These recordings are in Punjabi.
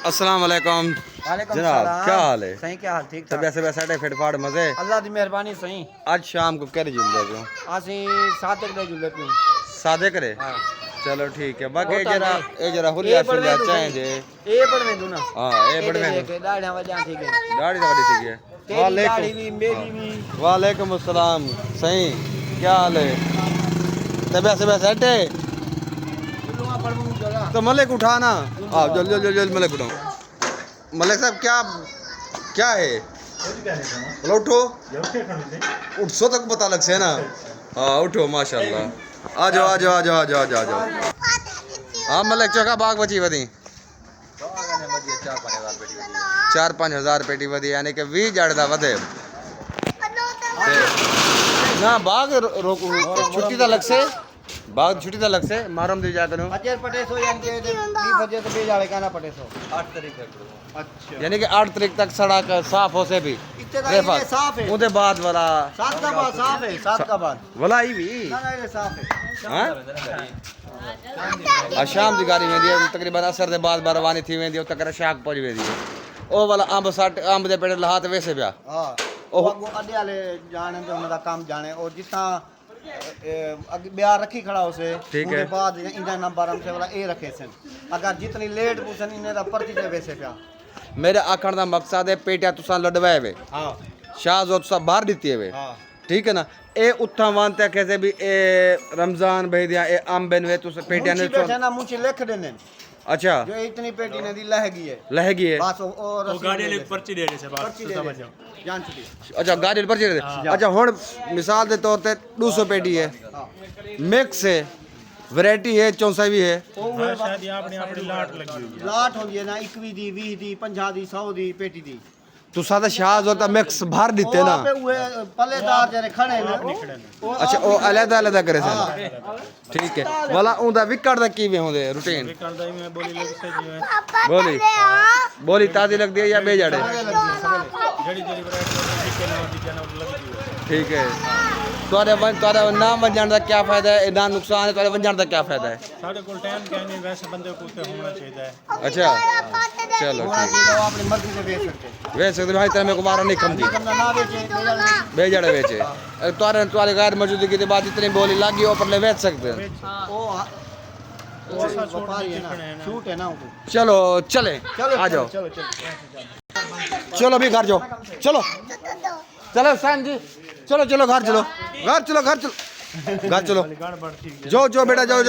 السلام علیکم جناب، کیا حال ہے؟ صحیح، کیا حال؟ ٹھیک ٹھاک، طبیعت سیٹے فٹ فاٹ مزے؟ اللہ دی مہربانی صحیح۔ آج شام کو کہہ جلدے پیوں اسی 7 تک دے جلدے پیوں سادے کرے؟ چلو ٹھیک ہے، باقی اے جرا اے ہولیا بڑھ شلیا میں چاہیں دے اے بڑھ میں دوں نا۔ ہاں اے بڑھ میں داڑیاں وجاں ٹھیک ہے، داڑھی تو بڑی ٹھیک ہے۔ تیری داڑھی بھی میری بھی۔ وعلیکم السلام، صحیح، کیا حال ہے؟ طبیعت سیٹے؟ تو ملک اٹھانا، آپ جل ملک اٹھاؤ۔ ملک صاحب کیا ہے؟ بولو اٹھو، اٹھ سو تک پتہ لگ سے نا۔ ہاں اٹھو، ماشاءاللہ، آ جاؤ۔ ہاں ملک چوکا باغ بچی ودی 4-5 ہزار پیٹی ودی، یعنی کہ 20 جڑ دا ودے نا باغ روکو چھٹی دا لگ سے، باغ چھٹی دا لگ سے مارم دی جا کروں اجر پٹے سو یعنی کہ 20 بجے تو بیج والے کہنا پٹے سو 8 تاریخ ہے۔ اچھا، یعنی کہ 8 تاریخ تک سڑک صاف ہو سے بھی اتنے صاف ہے، اون دے بعد والا 7 کا بعد صاف ہے، 7 کا بعد والا ہی بھی نا یہ صاف ہے۔ ہاں شام دی گاڑی ویندی ہے، تقریباً اثر دے بعد روانی تھی ویندی ہے، تک شاک پہنچ ویندی ہے۔ او والا امب دے پیڑ لہا تے ویسے پیا ہاں وہ اڈے والے جانے تے انہاں دا کام جانے، اور جس طرح بیار رکھی کھڑا ہو سے ٹھیک ہے، بعد انہاں نمبر ہم سے والا اے رکھے سن، اگر جتنی لیٹ پوچھن انہاں دا پرچی دے ویسے پیا۔ میرے آکھن دا مقصد ہے پیٹیا تساں لڈوائے وے ہاں شاہ زو تساں باہر دتی ہے وے، ہاں ٹھیک ہے نا۔ اے اتھا وانتے کہتے بھی اے رمضان بھائی دیا اے امبن وے تساں پیٹیا نے بیٹھے نا منچی لکھ دینے اچھا جو اتنی پیٹی نے دی لہ گئی ہے، لہ گئی ہے، بس وہ گاڑی لے پرچی دے دے سے پرچی بات دے سمجھ دے جاؤ۔ جان چکی۔ اچھا گاڑی پرچی دے اچھا ہن مثال دے طور تے 200 پیٹی ہے، مکس ہے، ویرائٹی ہے، 64 بھی ہے، ہر شاید یہ اپنی لاٹ لگی ہوئی ہے۔ لاٹ ہوندی ہے نا 21 دی 20 دی 50 دی 100 دی پیٹی دی۔ تساں تے شاہ زو تا مکس باہر دتے نا۔ پلے دار جڑے کھڑے نا اچھا او علیحدہ کرے سن، ٹھیک ہے۔ والا اوندا وکڑ دا کیویں ہوندے روٹین؟ کردا ہی میں بولی لگ سے جو ہے بولی تازی لگ دی ہے یا بے جڑے؟ جڑی جڑی ورائٹی کے نام دی جنا لگ دی ہے۔ ٹھیک ہے، تہاڈا نام ونجان دا کیا فائدہ ہے؟ ادا نقصان ہے، تہاڈے ونجان دا کیا فائدہ ہے؟ ساڈے کول ٹائم کیا نہیں، ویسے بندے کو تے ہونا چاہیے ہے۔ اچھا چلو ٹھیک، اپنی مرضی سے بیچ سکتے، ویسے تو بھائی تیرے کو مارا نہیں کم دی نہ بیچے بے جڑے ویچے تہاڈے غیر موجودگی کے بعد جتنی بولی لگی اوپر لے بیچ سکتے ہیں۔ وہ وپاری ہے نا، چھوٹ ہے نا ان کو۔ چلو چلیں، آ جاؤ، چلو چلو چلو بھی گھر جاؤ، چلو حسین جی، چلو گھر چلو جو بیٹا جاؤ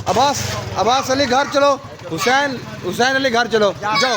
عباس علی گھر چلو، حسین علی گھر چلو جاؤ۔